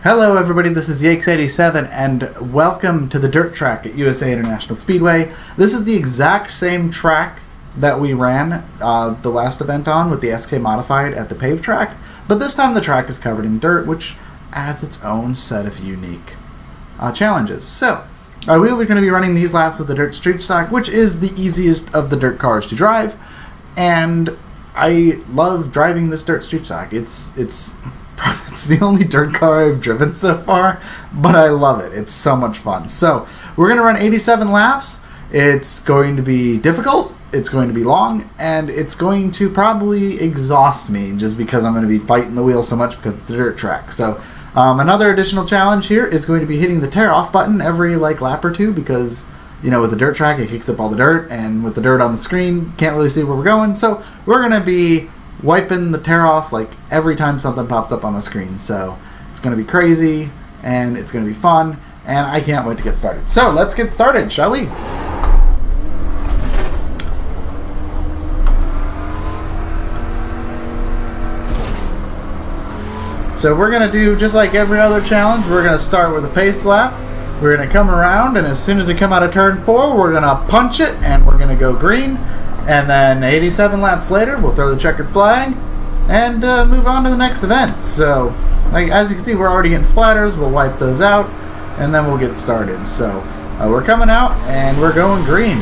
Hello everybody, this is Yakes87 and welcome to the dirt track at USA International Speedway. This is the exact same track that we ran the last event on with the SK Modified at the paved track, but this time the track is covered in dirt, which adds its own set of unique challenges. So, we will be going to be running these laps with the dirt street stock, which is the easiest of the dirt cars to drive, and I love driving this dirt street stock. It's the only dirt car I've driven so far, but I love it. It's so much fun. So we're going to run 87 laps. It's going to be difficult, it's going to be long, and it's going to probably exhaust me just because I'm going to be fighting the wheel so much because it's a dirt track. So another additional challenge here is going to be hitting the tear off button every lap or two because, you know, with the dirt track it kicks up all the dirt, and with the dirt on the screen can't really see where we're going. So we're going to be wiping the tear off every time something pops up on the screen. So it's going to be crazy and it's going to be fun, and I can't wait to get started. So let's get started, shall we? So we're going to do just like every other challenge. We're going to start with a pace lap. We're going to come around, and as soon as we come out of turn 4, we're going to punch it and we're going to go green. And then 87 laps later, we'll throw the checkered flag and move on to the next event. So, as you can see, we're already getting splatters. We'll wipe those out, and then we'll get started. So, we're coming out, and we're going green.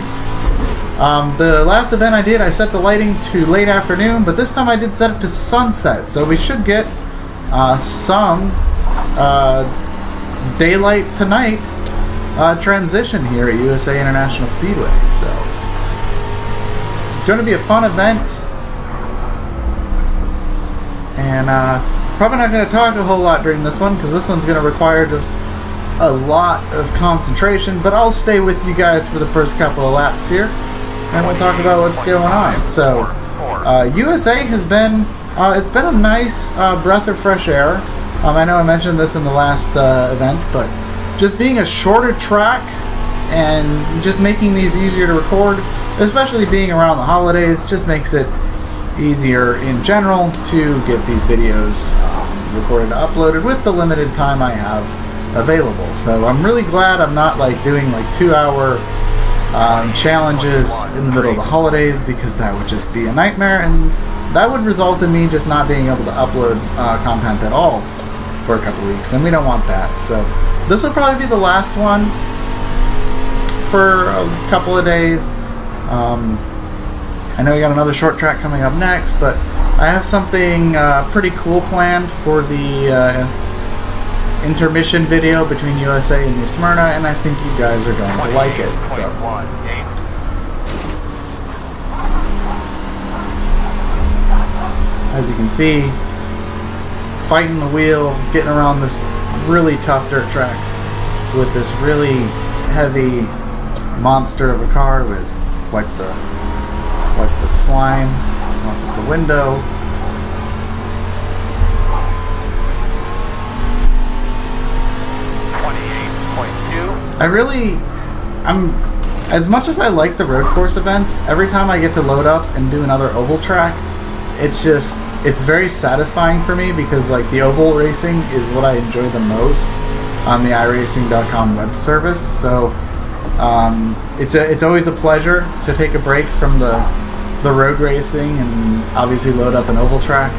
The last event I did, I set the lighting to late afternoon, but this time I did set it to sunset. So we should get some daylight to night transition here at USA International Speedway. So it's going to be a fun event, and probably not going to talk a whole lot during this one because this one's going to require just a lot of concentration, but I'll stay with you guys for the first couple of laps here and we'll talk about what's going on. So USA has been it's been a nice breath of fresh air. I know I mentioned this in the last event, but just being a shorter track and just making these easier to record, especially being around the holidays, just makes it easier in general to get these videos recorded and uploaded with the limited time I have available. So I'm really glad I'm not doing 2-hour challenges in the middle of the holidays, because that would just be a nightmare, and that would result in me just not being able to upload content at all for a couple weeks, and we don't want that. So this will probably be the last one for a couple of days. I know we got another short track coming up next, but I have something pretty cool planned for the intermission video between USA and New Smyrna, and I think you guys are going to like it. So as you can see, fighting the wheel, getting around this really tough dirt track with this really heavy monster of a car. With wipe the slime off of the window. I'm as much as I like the road course events, every time I get to load up and do another oval track, it's very satisfying for me, because the oval racing is what I enjoy the most on the iRacing.com web service. So it's always a pleasure to take a break from the road racing and obviously load up an oval track.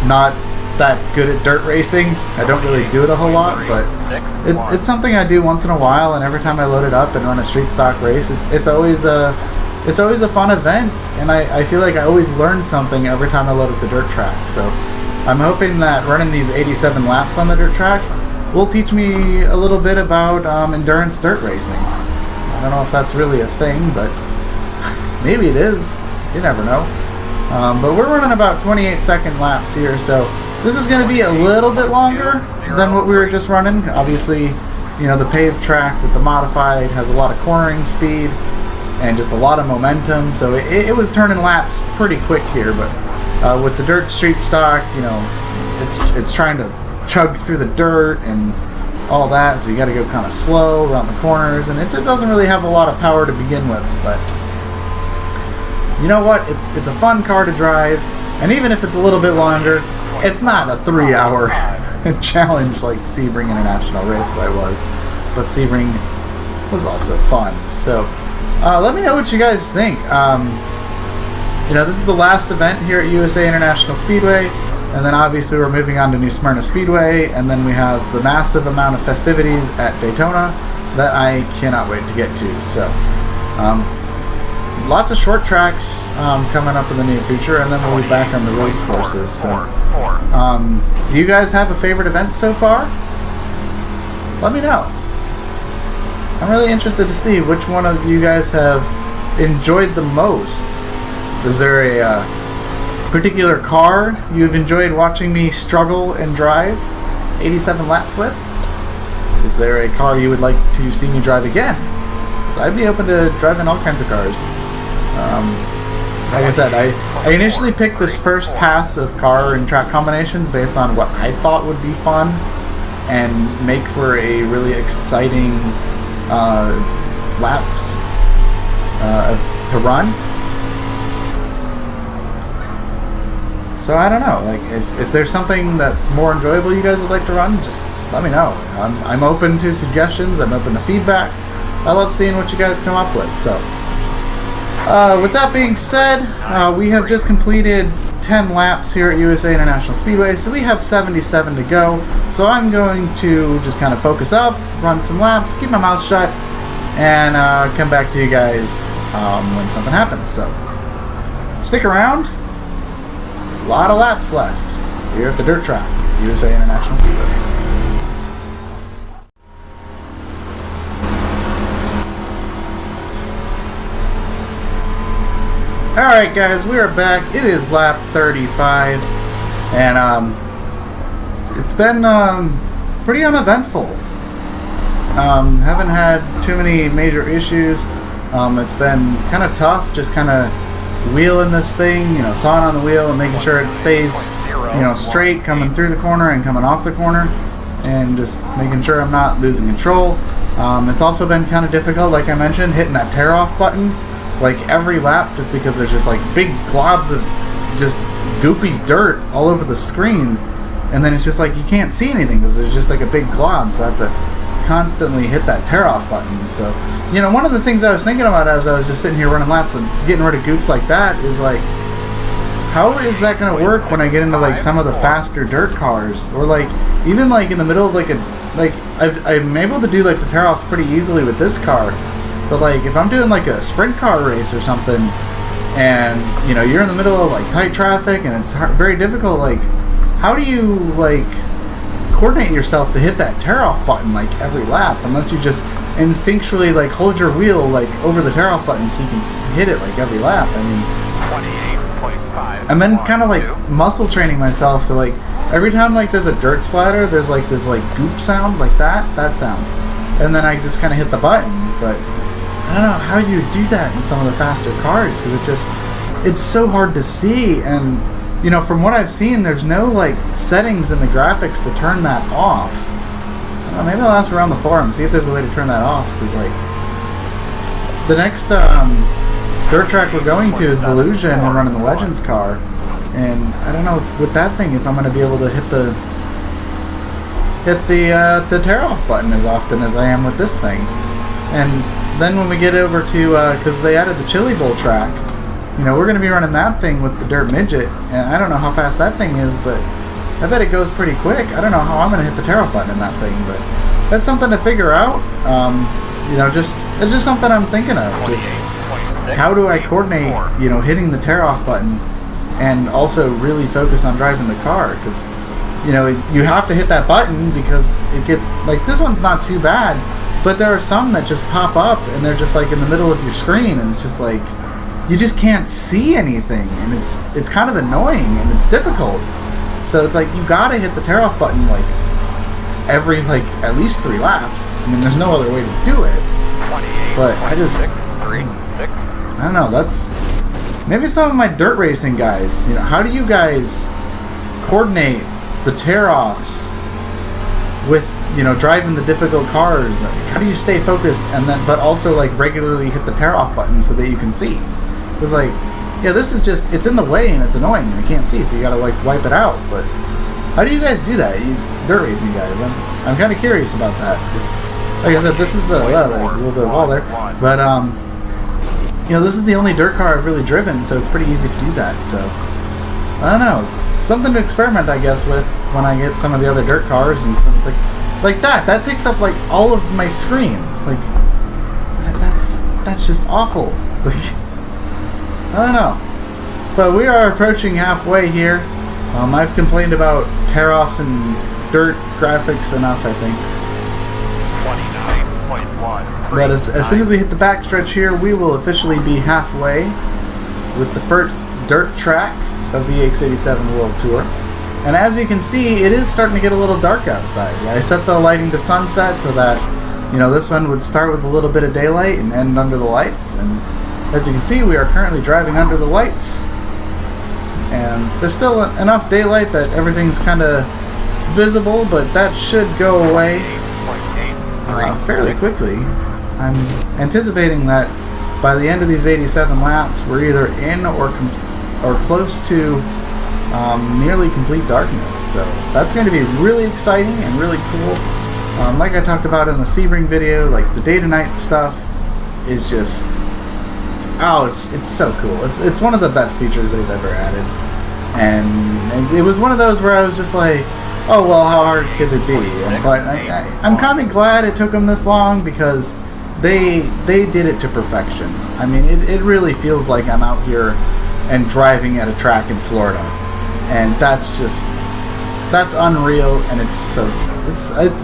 Not that good at dirt racing. I don't really do it a whole lot, but it's something I do once in a while, and every time I load it up and run a street stock race, it's always a fun event, and I feel like I always learn something every time I load up the dirt track. So I'm hoping that running these 87 laps on the dirt track will teach me a little bit about endurance dirt racing. I don't know if that's really a thing, but maybe it is. You never know. But we're running about 28-second laps here, so this is going to be a little bit longer than what we were just running. Obviously, you know, the paved track with the modified has a lot of cornering speed and just a lot of momentum, so it was turning laps pretty quick here. But with the dirt street stock, you know, it's trying to chug through the dirt and all that, so you got to go kind of slow around the corners, and it doesn't really have a lot of power to begin with. But you know what? It's a fun car to drive, and even if it's a little bit longer, it's not a 3-hour challenge like Sebring International Raceway was, but Sebring was also fun. So let me know what you guys think. This is the last event here at USA International Speedway, and then obviously we're moving on to New Smyrna Speedway, and then we have the massive amount of festivities at Daytona that I cannot wait to get to. So lots of short tracks coming up in the near future, and then we'll be back on the road courses. So do you guys have a favorite event so far? Let me know. I'm really interested to see which one of you guys have enjoyed the most. Is there a particular car you've enjoyed watching me struggle and drive 87 laps with? Is there a car you would like to see me drive again? Because I'd be open to driving all kinds of cars. Like I said, I initially picked this first pass of car and track combinations based on what I thought would be fun and make for a really exciting laps to run. So I don't know, like if there's something that's more enjoyable you guys would like to run, just let me know. I'm open to suggestions, I'm open to feedback. I love seeing what you guys come up with. So with that being said, we have just completed 10 laps here at USA International Speedway, so we have 77 to go. So I'm going to just kind of focus up, run some laps, keep my mouth shut, and come back to you guys when something happens. So stick around. A lot of laps left here at the dirt track, USA International Speedway. Alright guys, we are back. It is lap 35, and it's been pretty uneventful. Haven't had too many major issues. It's been kind of tough, just kind of wheeling this thing, sawing on the wheel and making sure it stays, straight coming through the corner and coming off the corner, and just making sure I'm not losing control. It's also been kind of difficult, like I mentioned, hitting that tear off button like every lap, just because there's just like big globs of just goopy dirt all over the screen, and then it's just like you can't see anything because there's just like a big glob, so I have to constantly hit that tear off button. So one of the things I was thinking about as I was just sitting here running laps and getting rid of goops like that is like, how is that going to work when I get into like some of the faster dirt cars, or like even like in the middle of I'm able to do like the tear offs pretty easily with this car, but like if I'm doing like a sprint car race or something, and you're in the middle of like tight traffic and it's very difficult, like how do you like coordinate yourself to hit that tear off button like every lap, unless you just instinctually like hold your wheel like over the tear off button so you can hit it like every lap. I mean, I've been kind of like muscle training myself to like every time like there's a dirt splatter, there's like this like goop sound, like that sound, and then I just kind of hit the button. But I don't know how you do that in some of the faster cars, because it's so hard to see. And from what I've seen, there's no like settings in the graphics to turn that off. Maybe I'll ask around the forum, see if there's a way to turn that off, because like the next dirt track we're going to is Volusia, we're running the Legends car, and I don't know with that thing if I'm going to be able to hit the tear off button as often as I am with this thing. And then when we get over to because they added the Chili Bowl track, we're going to be running that thing with the Dirt Midget, and I don't know how fast that thing is, but I bet it goes pretty quick. I don't know how I'm going to hit the tear off button in that thing, but that's something to figure out. It's just something I'm thinking of. Just how do I coordinate, hitting the tear off button and also really focus on driving the car? Because, you have to hit that button because it gets, like, this one's not too bad, but there are some that just pop up and they're just like in the middle of your screen, and it's just like you just can't see anything, and it's kind of annoying and it's difficult. So it's like you gotta hit the tear off button like every like at least 3 laps. I mean, there's no other way to do it. But I don't know. That's maybe some of my dirt racing guys. How do you guys coordinate the tear offs with driving the difficult cars? How do you stay focused and then but also like regularly hit the tear off button so that you can see? Because like, yeah, this is just, it's in the way and it's annoying and you can't see, so you gotta like wipe it out. But How do you guys do that? Dirt racing guys. I'm kind of curious about that. Like I said, this is the there's a little bit of wall there, but you know, this is the only dirt car I've really driven, so it's pretty easy to do that. So I don't know. It's something to experiment, I guess, with when I get some of the other dirt cars and something like that. That takes up like all of my screen. Like that's just awful. Like I don't know. But we are approaching halfway here. I've complained about tear-offs and dirt graphics enough, I think. 29.1. But as soon as we hit the backstretch here, we will officially be halfway with the first dirt track of the Yakes87 World Tour. And as you can see, it is starting to get a little dark outside. I set the lighting to sunset so that, you know, this one would start with a little bit of daylight and end under the lights. And as you can see, we are currently driving under the lights. And there's still enough daylight that everything's kind of visible, but that should go away fairly quickly. I'm anticipating that by the end of these 87 laps, we're either in or close to nearly complete darkness. So that's going to be really exciting and really cool. Like I talked about in the Sebring video, like the day to night stuff is just, oh, it's so cool. It's one of the best features they've ever added, and it was one of those where I was just like, oh well, how hard could it be? But I'm kind of glad it took them this long, because they did it to perfection. I mean, it really feels like I'm out here and driving at a track in Florida, and that's unreal, and it's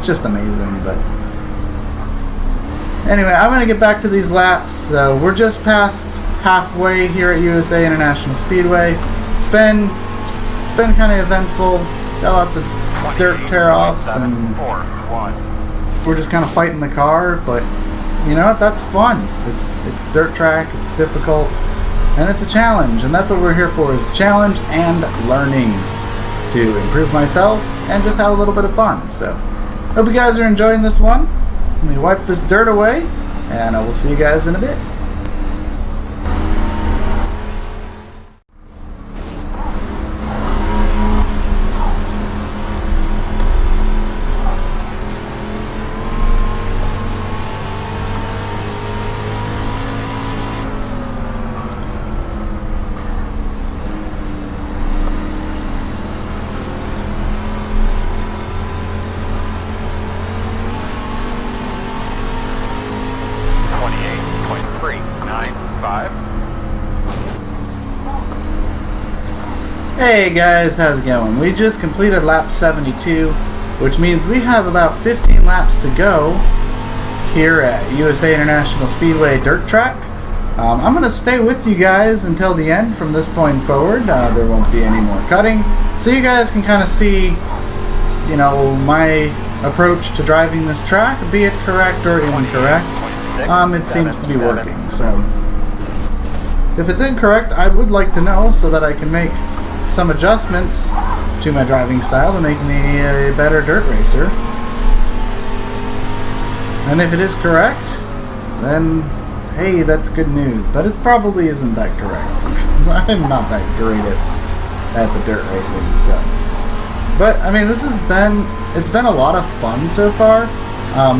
just amazing. But anyway, I'm going to get back to these laps. So we're just past halfway here at USA International Speedway. It's been kind of eventful. Got lots of dirt tear-offs, and we're just kind of fighting the car. But you know what? That's fun. It's dirt track. It's difficult, and it's a challenge. And that's what we're here for: is challenge and learning to improve myself and just have a little bit of fun. So hope you guys are enjoying this one. Let me wipe this dirt away, and I will see you guys in a bit. Hey guys, how's it going? We just completed lap 72, which means we have about 15 laps to go here at USA International Speedway Dirt Track. I'm going to stay with you guys until the end from this point forward. There won't be any more cutting, so you guys can kind of see, you know, my approach to driving this track, be it correct or incorrect. It seems to be working, so if it's incorrect, I would like to know so that I can make some adjustments to my driving style to make me a better dirt racer. And if it is correct, then hey, that's good news. But it probably isn't that correct, because I'm not that great at the dirt racing. So, but I mean, it's been a lot of fun so far.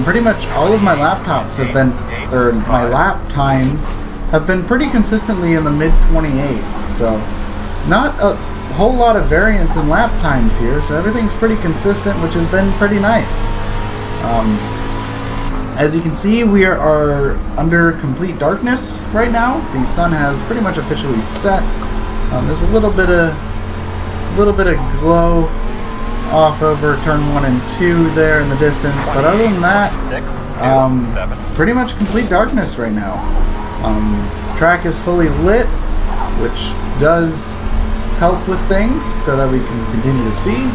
Pretty much all of my laptops have been, or my lap times have been pretty consistently in the mid 28. So not a whole lot of variance in lap times here, so everything's pretty consistent, which has been pretty nice. As you can see, we are under complete darkness right now. The sun has pretty much officially set. There's a little bit of glow off over turn 1 and 2 there in the distance, but other than that, pretty much complete darkness right now. Track is fully lit, which does help with things so that we can continue to see.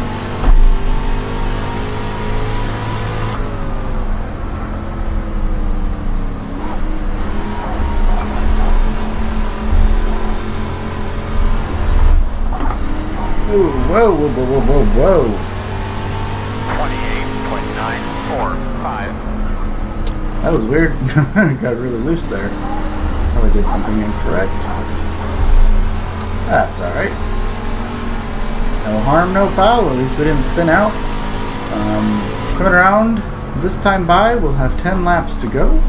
Ooh, whoa, whoa, whoa, whoa, whoa, whoa. 28.945. That was weird. Got really loose there. Probably did something incorrect. That's alright. No harm, no foul. At least we didn't spin out. Coming around this time by, we'll have 10 laps to go.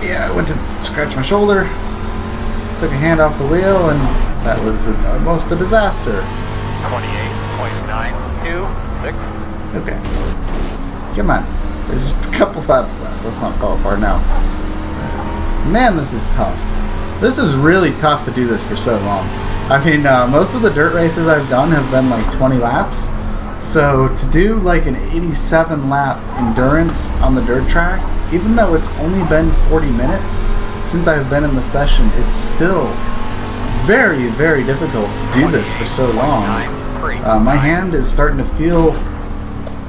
Yeah, I went to scratch my shoulder, took a hand off the wheel, and that was almost a disaster. 28.926. Okay. Come on. There's just a couple laps left. Let's not fall apart now. Man, this is tough. This is really tough to do this for so long. I mean, most of the dirt races I've done have been like 20 laps. So to do like an 87 lap endurance on the dirt track, even though it's only been 40 minutes since I've been in the session, it's still very, very difficult to do this for so long. My hand is starting to feel,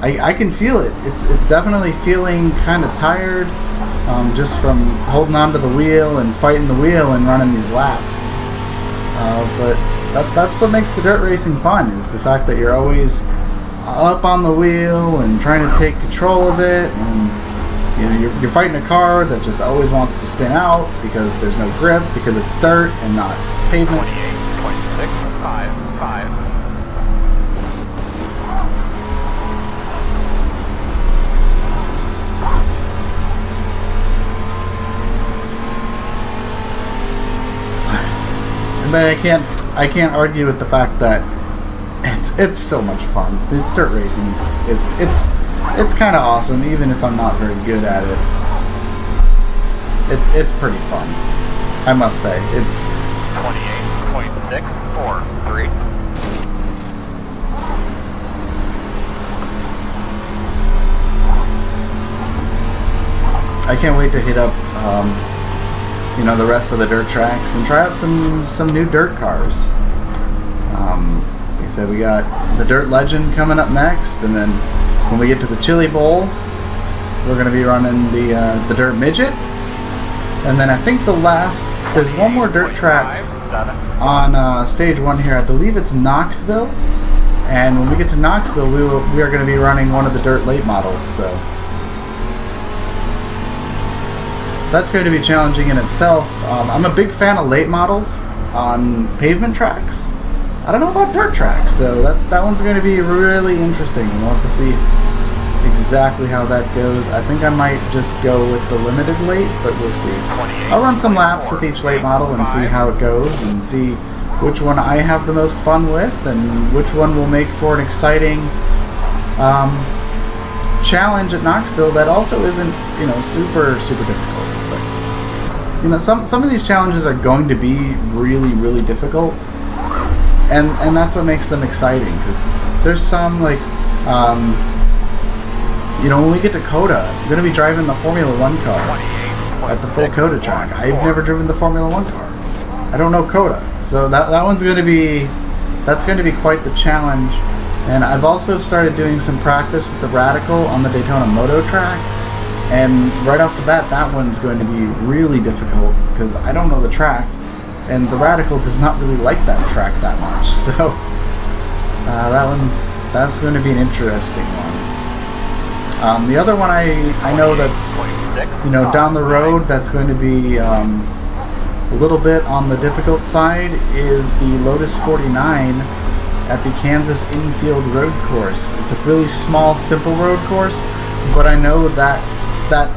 I can feel it. It's definitely feeling kind of tired, just from holding onto the wheel and fighting the wheel and running these laps. But that's what makes the dirt racing fun, is the fact that you're always up on the wheel and trying to take control of it, and you're fighting a car that just always wants to spin out because there's no grip, because it's dirt and not pavement. 28.655. But I can't argue with the fact that it's so much fun. The dirt racing it's kind of awesome, even if I'm not very good at it. It's pretty fun, I must say. It's 28.643. I can't wait to hit up the rest of the dirt tracks and try out some new dirt cars. Like I said, we got the Dirt Legend coming up next, and then when we get to the Chili Bowl, we're going to be running the Dirt Midget, and then I think there's one more dirt track on stage 1 here. I believe it's Knoxville, and when we get to Knoxville, we are going to be running one of the Dirt Late models. So that's going to be challenging in itself. I'm a big fan of late models on pavement tracks. I don't know about dirt tracks, so that one's going to be really interesting. We'll have to see exactly how that goes. I think I might just go with the limited late, but we'll see. I'll run some laps with each late model and see how it goes, and see which one I have the most fun with, and which one will make for an exciting challenge at Knoxville that also isn't super difficult. But some of these challenges are going to be really, really difficult, and that's what makes them exciting, because there's some like when we get to Coda, I'm going to be driving the Formula 1 car at the full Coda track. I've never driven the Formula 1 car. I don't know Coda, so that one's going to be quite the challenge. And I've also started doing some practice with the Radical on the Daytona Moto track, and right off the bat, that one's going to be really difficult because I don't know the track, and the Radical does not really like that track that much. So that's going to be an interesting one. The other one I know that's down the road that's going to be a little bit on the difficult side is the Lotus 49 at the Kansas Infield Road Course. It's a really small, simple road course, but I know that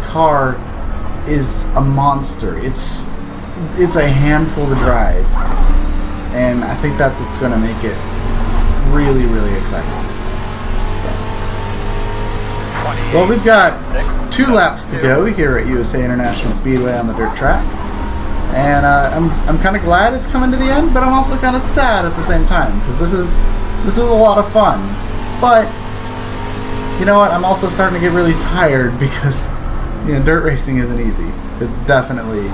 car is a monster. It's a handful to drive, and I think that's what's going to make it really, really exciting. Well, we've got 2 laps to go here at USA International Speedway on the dirt track, and I'm kind of glad it's coming to the end, but I'm also kind of sad at the same time, because this is a lot of fun. But you know what? I'm also starting to get really tired because dirt racing isn't easy. It's definitely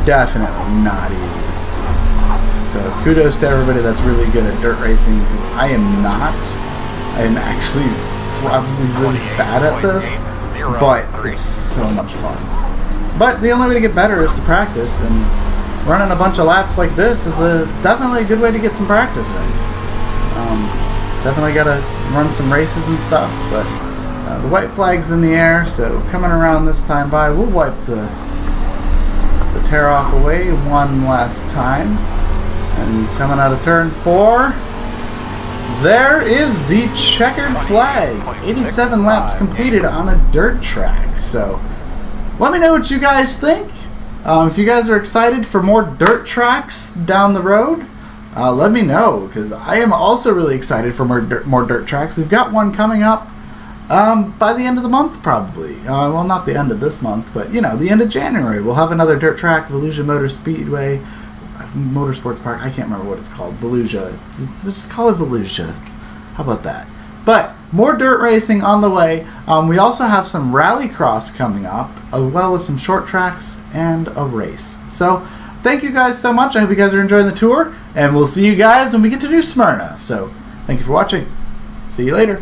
not easy. So kudos to everybody that's really good at dirt racing, because I am not. I am actually probably really bad at this, but it's so much fun. But the only way to get better is to practice, and running a bunch of laps like this is definitely a good way to get some practice in. Definitely got to run some races and stuff, but the white flag's in the air, so coming around this time by, we'll wipe the tear off away one last time. And coming out of turn 4, there is the checkered flag. 87 laps completed on a dirt track. So let me know what you guys think. If you guys are excited for more dirt tracks down the road, let me know, because I am also really excited for more dirt tracks. We've got one coming up by the end of the month, probably. Well, not the end of this month, but you know, the end of January. We'll have another dirt track, Volusia Motor Speedway, Motorsports Park. I can't remember what it's called. Volusia. Just call it Volusia. How about that? But more dirt racing on the way. We also have some rallycross coming up, as well as some short tracks and a race. So thank you guys so much. I hope you guys are enjoying the tour, and we'll see you guys when we get to New Smyrna. So thank you for watching. See you later.